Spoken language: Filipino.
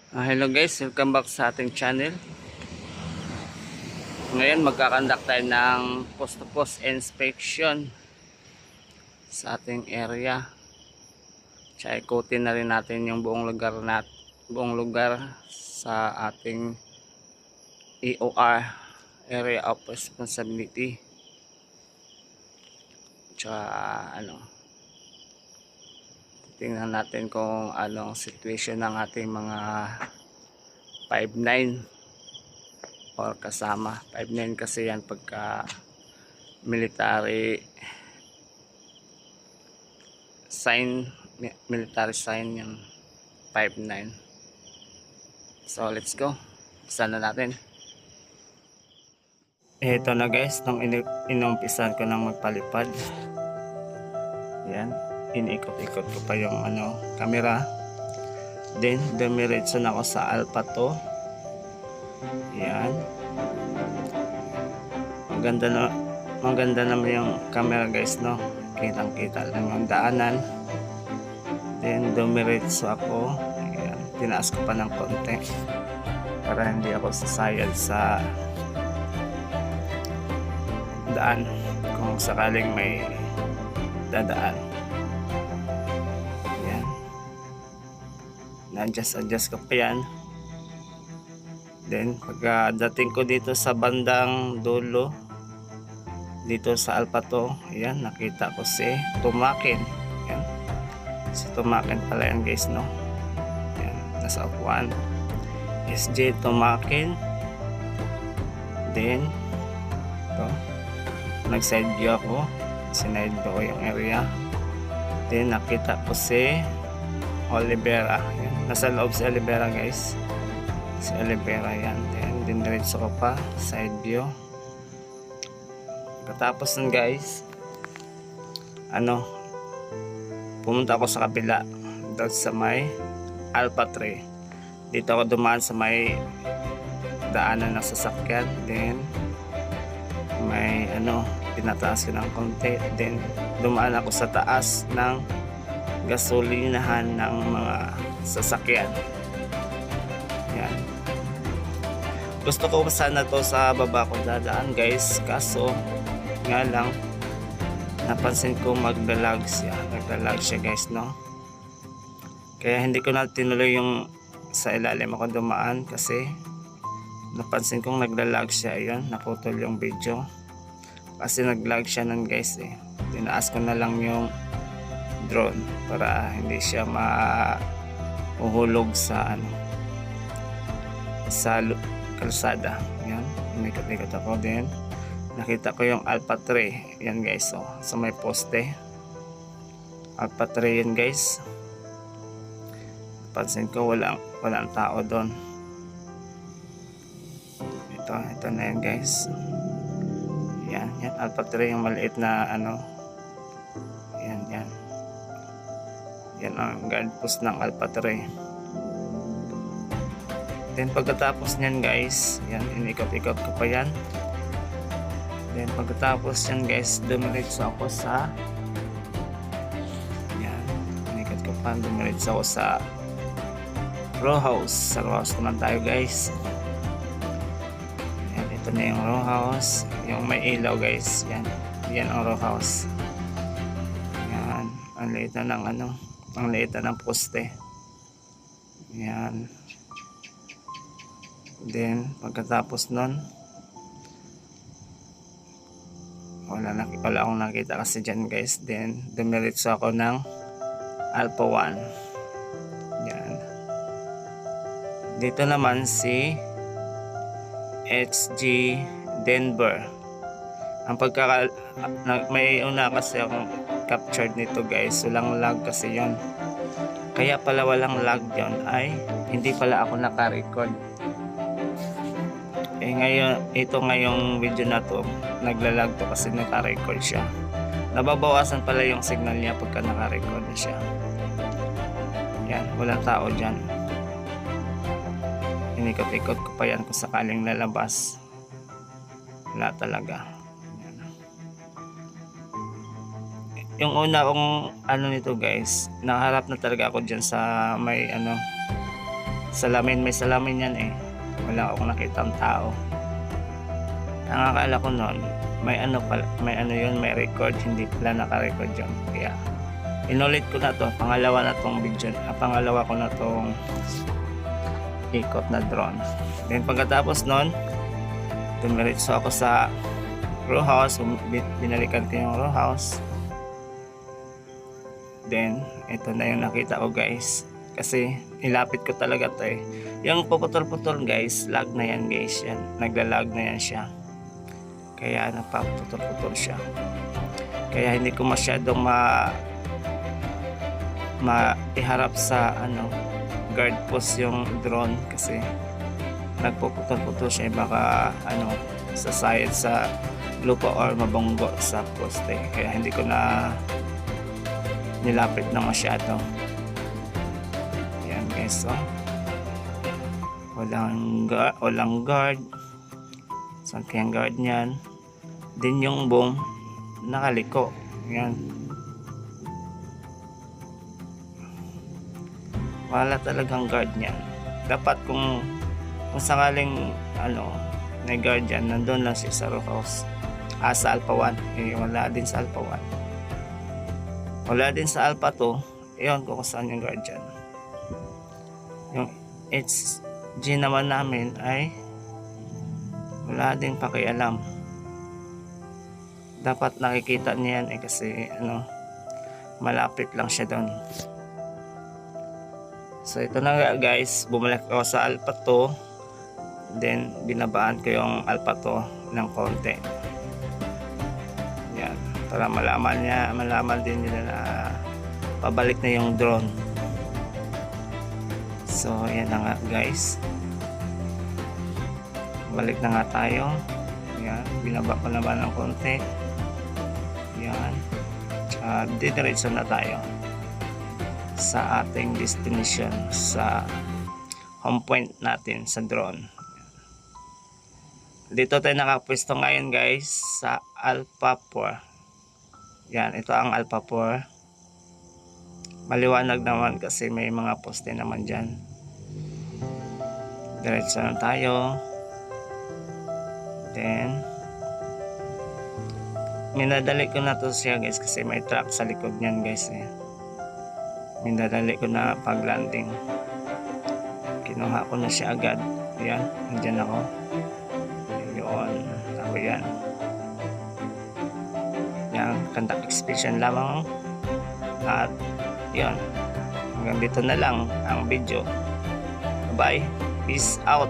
Hello guys, welcome back sa ating channel. Ngayon magkakandak tayo ng post to post inspection sa ating area. Tsaka ikutin na rin natin yung buong lugar sa ating EOR, Area of Responsibility. Tsaka tingnan natin kung anong situation ng ating mga 5'9" or kasama. 5'9" kasi yan pagka military sign yung 5'9". So let's go, sana natin. Ito na guys, nung inumpisan ko nang magpalipad, yan, iniikot-ikot ko pa yung camera. Then dumiretso na ako sa Alpha 2. Yan, maganda naman yung camera guys, no, kitang kita lang yung daanan. Then dumiretso ako. Yan, tinaas ko pa ng konti para hindi ako sasayad sa daan kung sakaling may dadaan. Yan, na-adjust ko pa yan. Then pagdating ko dito sa bandang dulo dito sa Alpha 2, yan, nakita ko si Tumakin. Yan, si Tumakin pala yan guys, no. Yan, nasa F1 SJ Tumakin. Then ito, nag side view ako, sinide view ko yung area. Then nakita ko si Olivera. Yan, nasa loob si Olivera guys, si Olivera. Yan, then diniretso ko pa side view. Pagkatapos nun guys, pumunta ako sa kabila doon sa may Alpha 3. Dito ako dumaan sa may daanan ng sasakyan. Then may pinataas ko ng konti. Then dumaan ako sa taas ng gasolinahan ng mga sasakyan. Yan, gusto ko sana to sa baba ko dadaan guys, kaso nga lang napansin ko naglalag siya guys, no. Kaya hindi ko na tinuloy yung sa ilalim ako dumaan kasi napansin kong naglalag siya. Ayun, naputol yung video kasi naglag siya nun guys. Tinaas ko na lang yung drone para hindi siya mahuhulog sa sa kalsada. Yan, umikot-ikot ako. Din nakita ko yung Alpha 3. Yan guys, sa may poste Alpha 3 yan guys. Pansin ko walang tao doon. Ito na yan guys. Yan Alpha 3, yung maliit na yan ang guard post ng Alpha 3. Then pagkatapos nyan guys, yan, inikot-ikot ko pa yan. Then pagkatapos yan guys, dumiretso ako sa yan, inikot ko pa, dumiretso ako sa row house. Sa row house naman tayo guys. Yan, ito na yung row house, yung may ilaw guys. Yan ang row house. Yan, ang liit na ng ang liit na ng poste. Yan. Then pagkatapos nun, wala akong nakita kasi dyan guys. Then dumiretso ako ng Alpha 1. Yan, dito naman si HG Denver. Ang may una kasi akong captured nito guys, walang lag kasi yon. Kaya pala walang lag yon ay hindi pala ako naka-record. Ngayon, ngayong video na to, naglalag to kasi naka-record siya. Nababawasan pala yung signal niya pagka naka-record na siya. Yan, walang tao dyan. Inikot-ikot ko pa yan kung sakaling lalabas. Wala talaga. Yan. Yung una kong nito guys, nakaharap na talaga ako dyan sa may salamin, may salamin yan eh. Wala akong nakitang tao. Ang akala ko noon, may ano yun, may record, hindi pala naka-record yun. Kaya inulit ko na to, pangalawa na tong video, pangalawa ko na tong ikot na drone. Then pagkatapos noon, dumiretso ako sa row house, binalikan ko yung row house. Then ito na yung nakita ko guys, kasi nilapit ko talaga to eh. Yung puputol-putol guys, lag na yan guys, yan, naglalag na yan siya, kaya nagpaputol-putol siya. Kaya hindi ko masyadong iharap sa guard post yung drone, kasi nagpuputol-putol siya, baka sasayad sa lupa or mabanggo sa poste. Kaya hindi ko na nilapit na masyado. Yan guys, so walang guard. Saan kayang guard niyan? Din yung boom nakaliko. Yan, wala talagang guard niyan. Dapat kung sakaling may guard dyan, nandun lang siya sa row house. Sa Alpha 1 wala din sa Alpha 1, wala din sa Alpha 2. Ewan ko kung saan yung guard dyan. Yung HG naman namin ay wala din pakialam. Dapat nakikita niyan kasi malapit lang siya doon. So ito na nga guys, bumalik ako sa Alpha 2, then binabaan ko yung Alpha 2 ng konti. Yan, para malaman din nila na pabalik na yung drone. So yan na nga guys, balik na nga tayo. Yan, binaba ko naman ng konti. Yan, tsaka didiretso na tayo sa ating destination, sa home point natin sa drone. Dito tayo nakapwesto ngayon guys, sa Alpha 4. Yan, ito ang Alpha 4. Maliwanag naman kasi may mga poste naman dyan. Diretso na tayo. Then minadali ko na to siya guys, kasi may truck sa likod niyan guys eh. Minadali ko na pag landing, kinuha ko na siya agad. Yan, andyan ako. Yun, ako yan. Yan, contact expression lamang. At yun, hanggang dito na lang ang video. Bye, peace out.